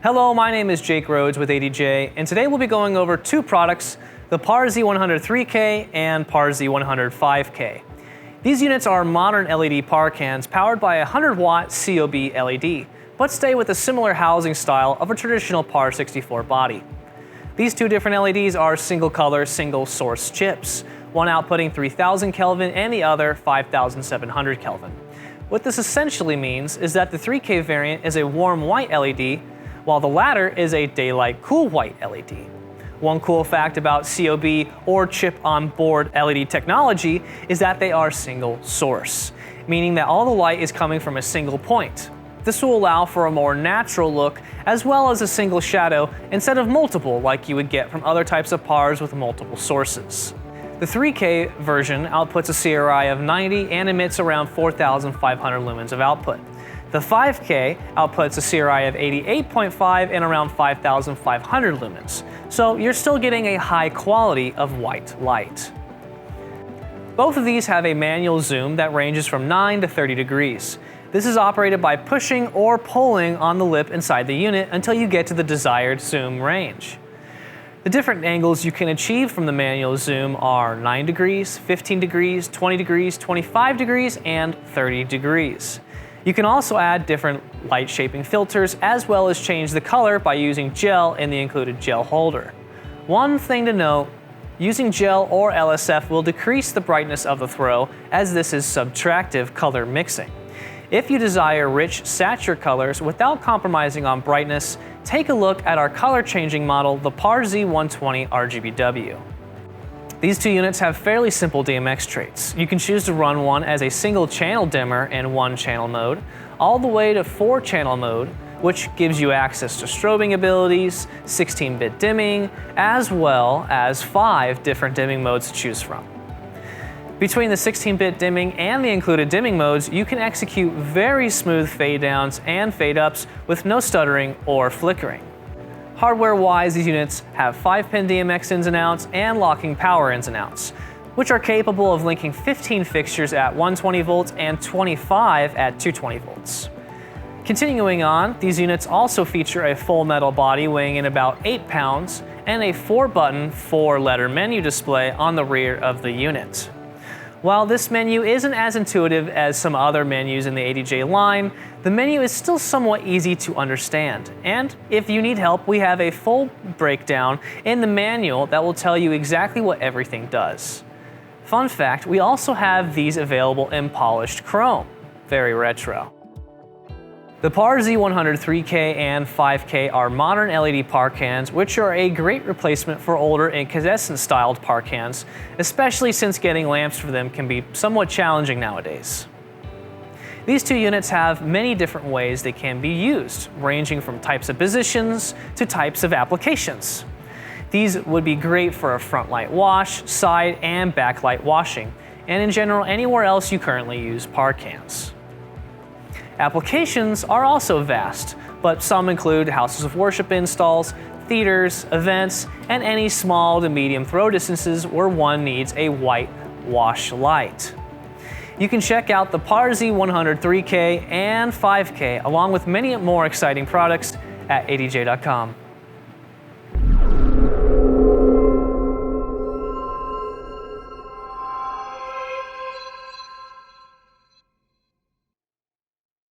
Hello, my name is Jake Rhodes with ADJ, and today we'll be going over two products, the PAR Z100-3K and PAR Z100-5K. These units are modern LED PAR cans powered by a 100-watt COB LED, but stay with a similar housing style of a traditional PAR 64 body. These two different LEDs are single-color, single-source chips, one outputting 3000 Kelvin and the other 5700 Kelvin. What this essentially means is that the 3K variant is a warm white LED, while the latter is a daylight cool white LED. One cool fact about COB or chip-on-board LED technology is that they are single source, meaning that all the light is coming from a single point. This will allow for a more natural look as well as a single shadow instead of multiple like you would get from other types of PARs with multiple sources. The 3K version outputs a CRI of 90 and emits around 4,500 lumens of output. The 5K outputs a CRI of 88.5 and around 5,500 lumens, so you're still getting a high quality of white light. Both of these have a manual zoom that ranges from 9 to 30 degrees. This is operated by pushing or pulling on the lip inside the unit until you get to the desired zoom range. The different angles you can achieve from the manual zoom are 9 degrees, 15 degrees, 20 degrees, 25 degrees, and 30 degrees. You can also add different light shaping filters as well as change the color by using gel in the included gel holder. One thing to note, using gel or LSF will decrease the brightness of the throw as this is subtractive color mixing. If you desire rich, saturate colors without compromising on brightness, take a look at our color changing model, the PAR Z120 RGBW. These two units have fairly simple DMX traits. You can choose to run one as a single channel dimmer in one channel mode, all the way to 4-channel mode, which gives you access to strobing abilities, 16-bit dimming, as well as 5 different dimming modes to choose from. Between the 16-bit dimming and the included dimming modes, you can execute very smooth fade downs and fade ups with no stuttering or flickering. Hardware-wise, these units have 5-pin DMX ins and outs and locking power ins and outs, which are capable of linking 15 fixtures at 120 volts and 25 at 220 volts. Continuing on, these units also feature a full metal body weighing in about 8 pounds and a 4-button, 4-letter menu display on the rear of the unit. While this menu isn't as intuitive as some other menus in the ADJ line, the menu is still somewhat easy to understand. And if you need help, we have a full breakdown in the manual that will tell you exactly what everything does. Fun fact, we also have these available in polished chrome. Very retro. The PAR Z100-3K and 5K are modern LED PAR cans, which are a great replacement for older incandescent-styled PAR cans, especially since getting lamps for them can be somewhat challenging nowadays. These two units have many different ways they can be used, ranging from types of positions to types of applications. These would be great for a front light wash, side and back light washing, and in general anywhere else you currently use PAR cans. Applications are also vast, but some include houses of worship installs, theaters, events, and any small to medium throw distances where one needs a white wash light. You can check out the PAR Z100-3K and 5K along with many more exciting products at adj.com.